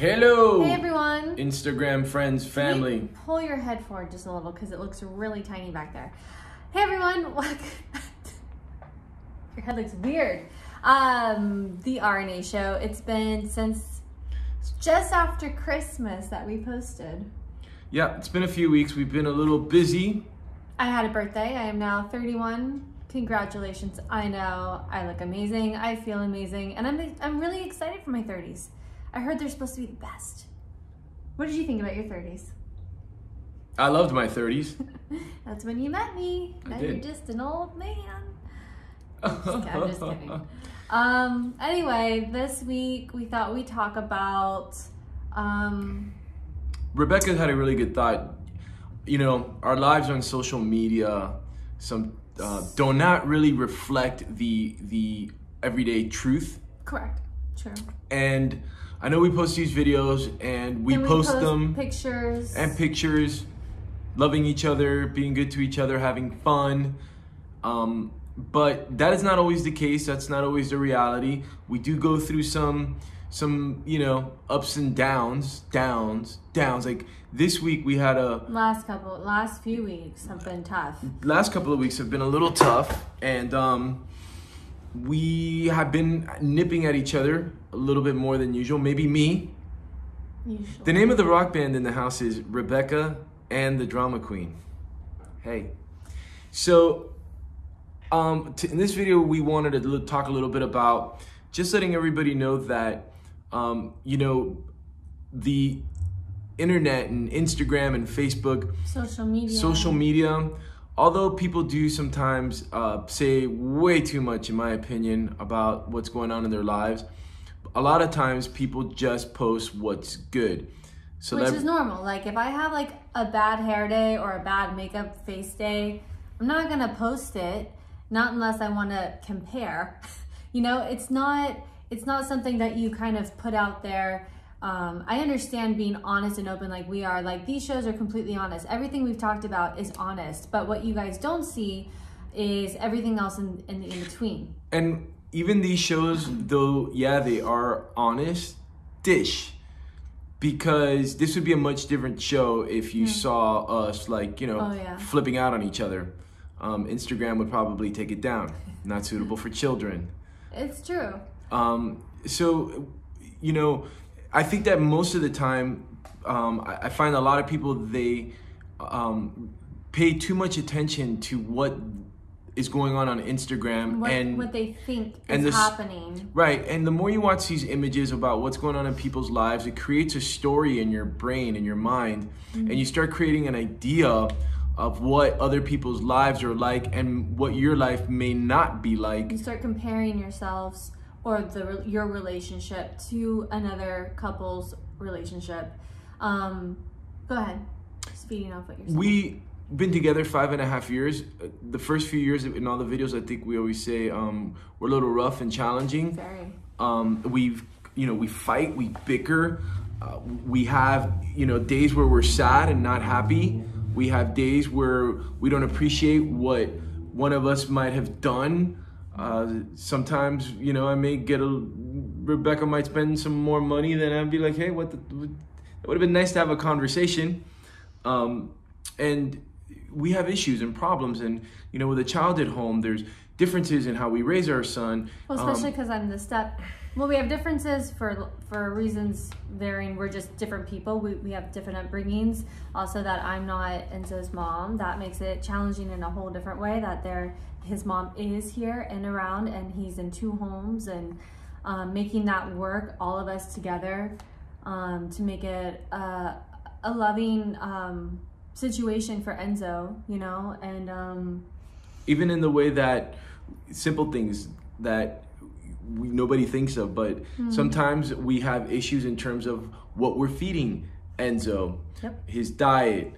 Hello! Hey everyone! Instagram friends, family. Can you pull your head forward just a little because it looks really tiny back there. Hey everyone! Your head looks weird. The RNA show. It's been since just after Christmas that we posted. Yeah, it's been a few weeks. We've been a little busy. I had a birthday. I am now 31. Congratulations. I know I look amazing. I feel amazing. And I'm really excited for my 30s. I heard they're supposed to be the best. What did you think about your 30s? I loved my 30s. That's when you met me. Now you're just an old man. I'm just kidding. Anyway, this week we thought we'd talk about... Rebekah had a really good thought. You know, our lives on social media do not really reflect the everyday truth. Correct. True. And I know we post these videos and we post them pictures, loving each other, being good to each other, having fun. But that is not always the case. That's not always the reality. We do go through some you know, ups and downs. Like this week we had last few weeks have been tough. Last couple of weeks have been a little tough, and we have been nipping at each other a little bit more than usual. Maybe me. Usually. The name of the rock band in the house is Rebekah and the Drama Queen. Hey. So, in this video, we wanted to talk a little bit about just letting everybody know that, you know, the internet and Instagram and Facebook, social media, although people do sometimes say way too much, in my opinion, about what's going on in their lives, a lot of times people just post what's good. So which is normal. Like if I have like a bad hair day or a bad makeup face day, I'm not gonna post it, not unless I wanna compare. You know, it's not something that you kind of put out there. I understand being honest and open like we are. Like these shows are completely honest. Everything we've talked about is honest. But what you guys don't see is everything else in the in-between. And even these shows, though, yeah, they are honest-ish. Because this would be a much different show if you saw us, like, you know, flipping out on each other. Instagram would probably take it down. Not suitable for children. It's true. So, you know, I think that most of the time, I find a lot of people, they pay too much attention to what is going on Instagram and what they think is happening. Right, and the more you watch these images about what's going on in people's lives, it creates a story in your brain, in your mind, and you start creating an idea of what other people's lives are like and what your life may not be like. You start comparing yourselves or your relationship to another couple's relationship. Go ahead, speeding off what you're saying. We've been together 5.5 years. The first few years in all the videos, I think we always say we're a little rough and challenging. Very. We fight, we bicker. We have, you know, days where we're sad and not happy. We have days where we don't appreciate what one of us might have done. Sometimes, you know, Rebekah might spend some more money, then I'd be like, hey, it would have been nice to have a conversation. And we have issues and problems, and, you know, with a child at home, there's differences in how we raise our son. Well, especially because I'm the step. Well, we have differences for reasons varying. We're just different people. We have different upbringings. Also, that I'm not Enzo's mom. That makes it challenging in a whole different way. That his mom is here and around, and he's in 2 homes, and making that work, all of us together, to make it a loving situation for Enzo, you know, and even in the way that simple things that nobody thinks of, but sometimes we have issues in terms of what we're feeding Enzo, his diet.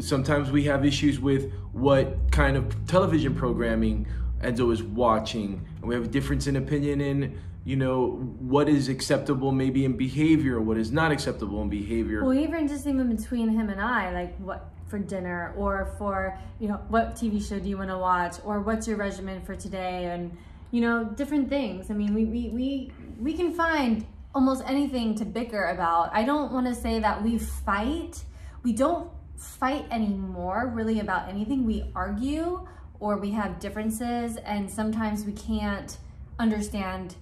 Sometimes we have issues with what kind of television programming Enzo is watching, and we have a difference in opinion in, you know, what is acceptable maybe in behavior, what is not acceptable in behavior. Well, even between him and I, like what for dinner, or for, you know, what TV show do you want to watch, or what's your regimen for today, and, you know, different things. I mean, we can find almost anything to bicker about. I don't want to say that we fight. We don't fight anymore really about anything. We argue or we have differences, and sometimes we can't understand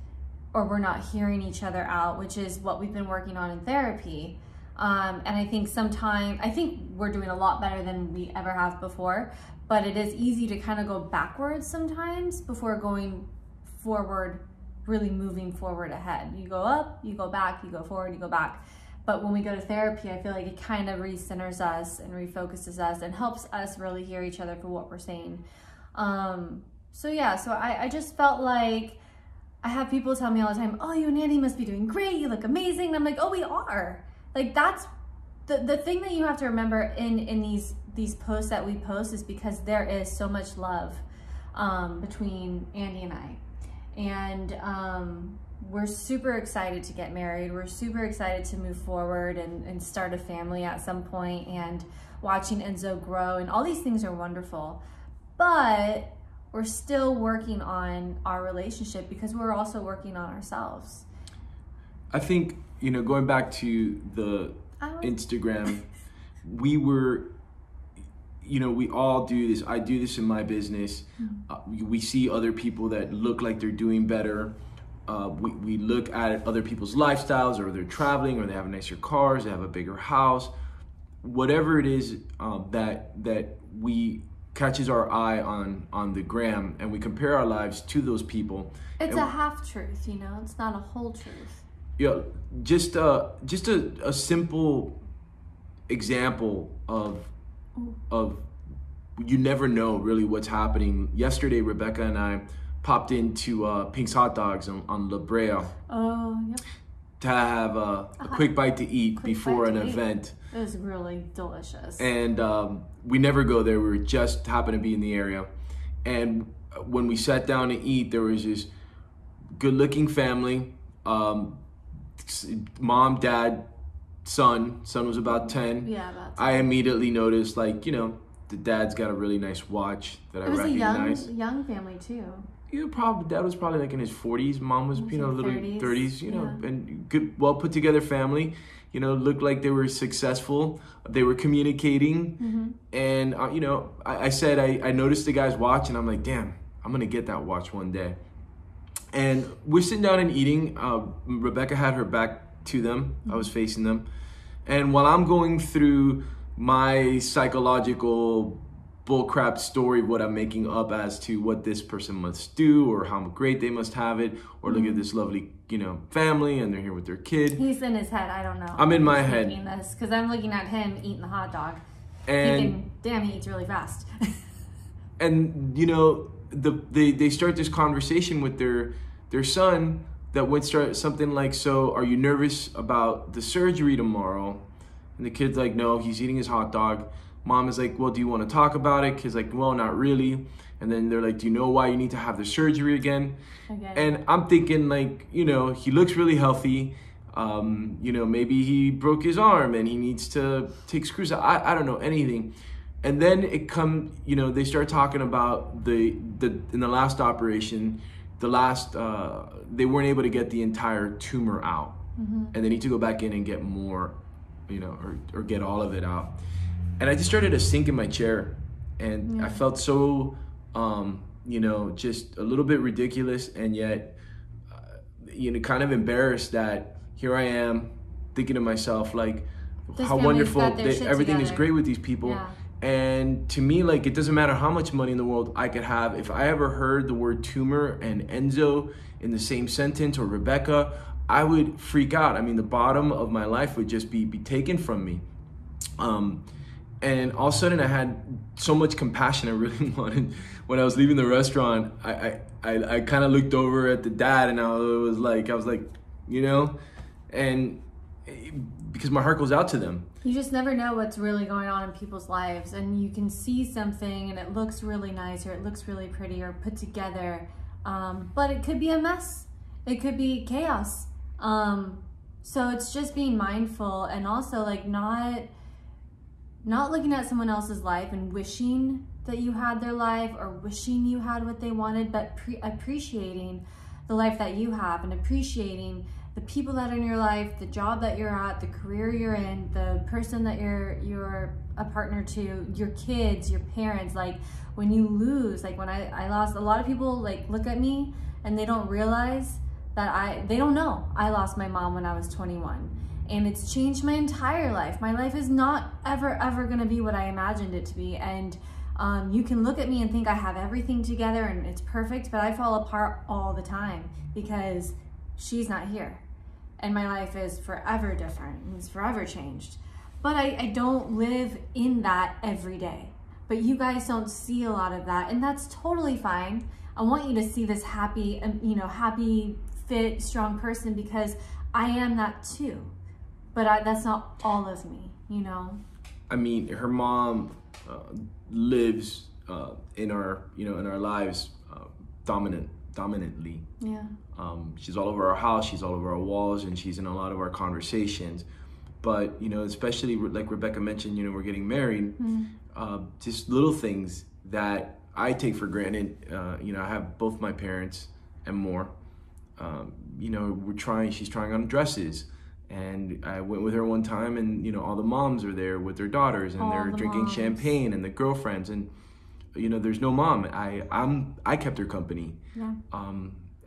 or we're not hearing each other out, which is what we've been working on in therapy. And I think we're doing a lot better than we ever have before, but it is easy to kind of go backwards sometimes before going forward, really moving forward ahead. You go up, you go back, you go forward, you go back. But when we go to therapy, I feel like it kind of recenters us and refocuses us and helps us really hear each other for what we're saying. So I just felt like I have people tell me all the time, oh, you and Andy must be doing great, you look amazing. And I'm like, oh, we are. Like, that's the thing that you have to remember in these posts that we post, is because there is so much love between Andy and I. And we're super excited to get married. We're super excited to move forward and start a family at some point, and watching Enzo grow, and all these things are wonderful. But we're still working on our relationship because we're also working on ourselves. I think, going back to the Instagram, we all do this. I do this in my business. We see other people that look like they're doing better. We look at other people's lifestyles, or they're traveling, or they have nicer cars, they have a bigger house, whatever it is that we catches our eye on the gram, and we compare our lives to those people. It's a half truth, it's not a whole truth. Yeah, just a simple example of you never know really what's happening. Yesterday, Rebekah and I popped into Pink's Hot Dogs on La Brea. Oh, yep. To have a quick bite to eat before an event. It was really delicious. And we never go there. We just happened to be in the area. And when we sat down to eat, there was this good-looking family. Mom, dad, son. Son was about 10. Yeah, about 10. I immediately noticed, the dad's got a really nice watch that I recognize. It was a young family, too. Dad was probably like in his 40s. Mom was, little 30s, yeah. And good, well put together family. Looked like they were successful. They were communicating. Mm-hmm. And, I said, I noticed the guy's watch, and I'm like, damn, I'm going to get that watch one day. And we're sitting down and eating. Rebekah had her back to them. Mm-hmm. I was facing them. And while I'm going through my psychological bullcrap story of what I'm making up as to what this person must do, or how great they must have it, or look at this lovely, family, and they're here with their kid. He's in his head. I don't know. I'm in my head. Because I'm looking at him eating the hot dog. And damn, he eats really fast. And they start this conversation with their son that would start something like, so are you nervous about the surgery tomorrow? And the kid's like, no, he's eating his hot dog. Mom is like, well, do you want to talk about it? Kid's like, well, not really. And then they're like, do you know why you need to have the surgery again? And I'm thinking, he looks really healthy. Maybe he broke his arm and he needs to take screws out. I don't know anything. And then it comes, they start talking about in the last operation, they weren't able to get the entire tumor out. Mm-hmm. And they need to go back in and get more, or get all of it out. And I just started to sink in my chair, and I felt so, just a little bit ridiculous, and yet, kind of embarrassed that here I am thinking to myself, how wonderful, everything is great with these people. Yeah. And to me, it doesn't matter how much money in the world I could have. If I ever heard the word tumor and Enzo in the same sentence, or Rebekah, I would freak out. I mean, the bottom of my life would just be taken from me. And all of a sudden I had so much compassion. I really wanted, when I was leaving the restaurant, I kind of looked over at the dad, and I was like, and because my heart goes out to them. You just never know what's really going on in people's lives, and you can see something and it looks really nice, or it looks really pretty or put together, but it could be a mess. It could be chaos. So it's just being mindful, and also not looking at someone else's life and wishing that you had their life, or wishing you had what they wanted, but appreciating the life that you have, and appreciating the people that are in your life, the job that you're at, the career you're in, the person that you're a partner to, your kids, your parents. Like when you lose, like when I lost, a lot of people like look at me and they don't realize that they don't know I lost my mom when I was 21. And it's changed my entire life. My life is not ever gonna be what I imagined it to be. And you can look at me and think I have everything together and it's perfect, but I fall apart all the time because she's not here. And my life is forever different and it's forever changed. But I don't live in that every day. But you guys don't see a lot of that, and that's totally fine. I want you to see this happy, happy, fit, strong person, because I am that too. But that's not all of me, you know? I mean, her mom lives in our lives dominantly. Yeah. She's all over our house, she's all over our walls, and she's in a lot of our conversations. But, especially like Rebekah mentioned, we're getting married, just little things that I take for granted. I have both my parents and more. She's trying on dresses. And I went with her one time, and all the moms are there with their daughters, and they're drinking champagne, and the girlfriends, and there's no mom. I kept her company. Yeah.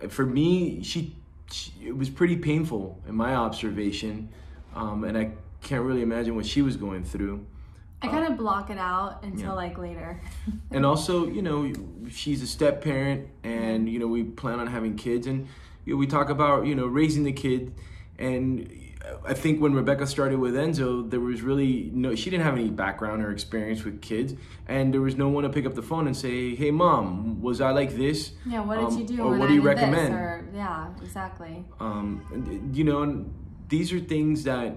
For me, it was pretty painful in my observation, and I can't really imagine what she was going through. I kind of block it out until like later. And also, she's a step parent, and we plan on having kids, and we talk about raising the kid. And I think when Rebekah started with Enzo, there was really she didn't have any background or experience with kids, and there was no one to pick up the phone and say, "Hey, Mom, was I like this? Yeah, what did you do? Or when what do you I did recommend?" This? Or, yeah, exactly. These are things that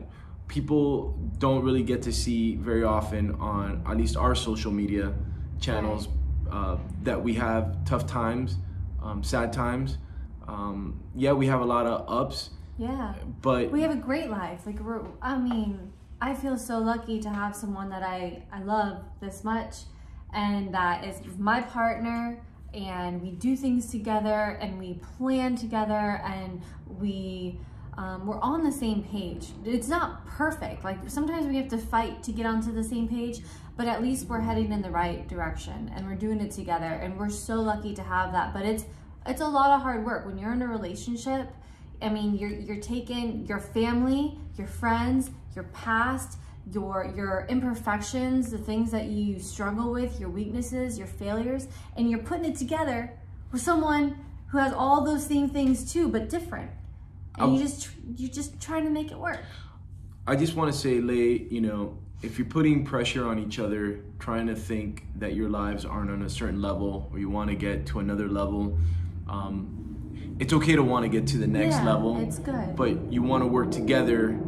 people don't really get to see very often on at least our social media channels. Right. That we have tough times, sad times. We have a lot of ups. Yeah, but we have a great life. Like I feel so lucky to have someone that I love this much, and that is my partner, and we do things together, and we plan together, and we're on the same page. It's not perfect. Like sometimes we have to fight to get onto the same page, but at least we're heading in the right direction, and we're doing it together, and we're so lucky to have that. But it's a lot of hard work when you're in a relationship. I mean, you're taking your family, your friends, your past, your imperfections, the things that you struggle with, your weaknesses, your failures, and you're putting it together with someone who has all those same things too, but different. And you're just trying to make it work. I just want to say, Lay, if you're putting pressure on each other, trying to think that your lives aren't on a certain level, or you want to get to another level, it's okay to want to get to the next level. It's good. But you want to work together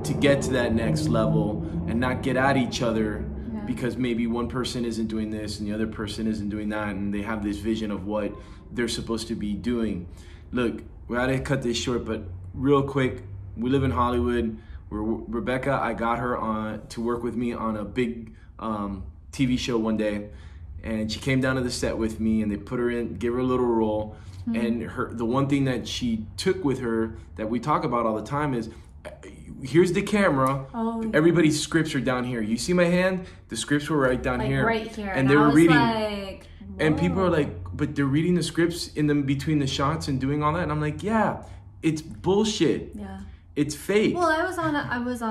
to get to that next level, and not get at each other because maybe one person isn't doing this and the other person isn't doing that, and they have this vision of what they're supposed to be doing. Look, we gotta cut this short, but real quick, we live in Hollywood. Rebekah, I got her to work with me on a big TV show one day, and she came down to the set with me, and they put her in, gave her a little role. And the one thing that she took with her that we talk about all the time is, here's the camera. Everybody's scripts are down here. You see my hand? The scripts were right down here. Right here. And they were reading. Like, and people are like, but they're reading the scripts in them between the shots and doing all that. And I'm like, yeah, it's bullshit. Yeah. It's fake. Well, I was on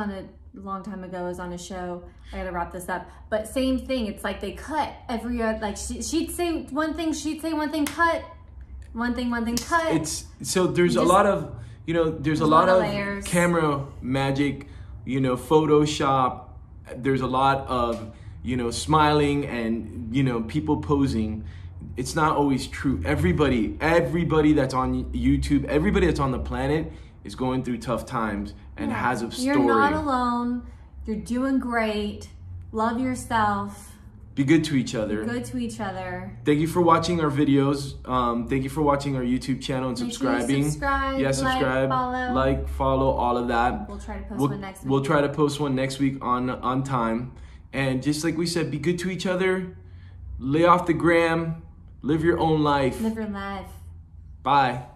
a long time ago. I was on a show. I gotta wrap this up. But same thing. It's like they cut every like she'd say one thing, she'd say one thing, cut. One thing, cut. It's so there's a lot of there's a lot of layers. Camera magic, Photoshop. There's a lot of smiling and people posing. It's not always true. Everybody that's on YouTube, everybody that's on the planet is going through tough times and has a story. You're not alone. You're doing great. Love yourself. Be good to each other. Be good to each other. Thank you for watching our videos. Thank you for watching our YouTube channel and subscribing. Subscribe, subscribe, follow, all of that. We'll try to post one next week. We'll try to post one next week on time. And just like we said, be good to each other. Lay off the gram. Live your own life. Live your life. Bye.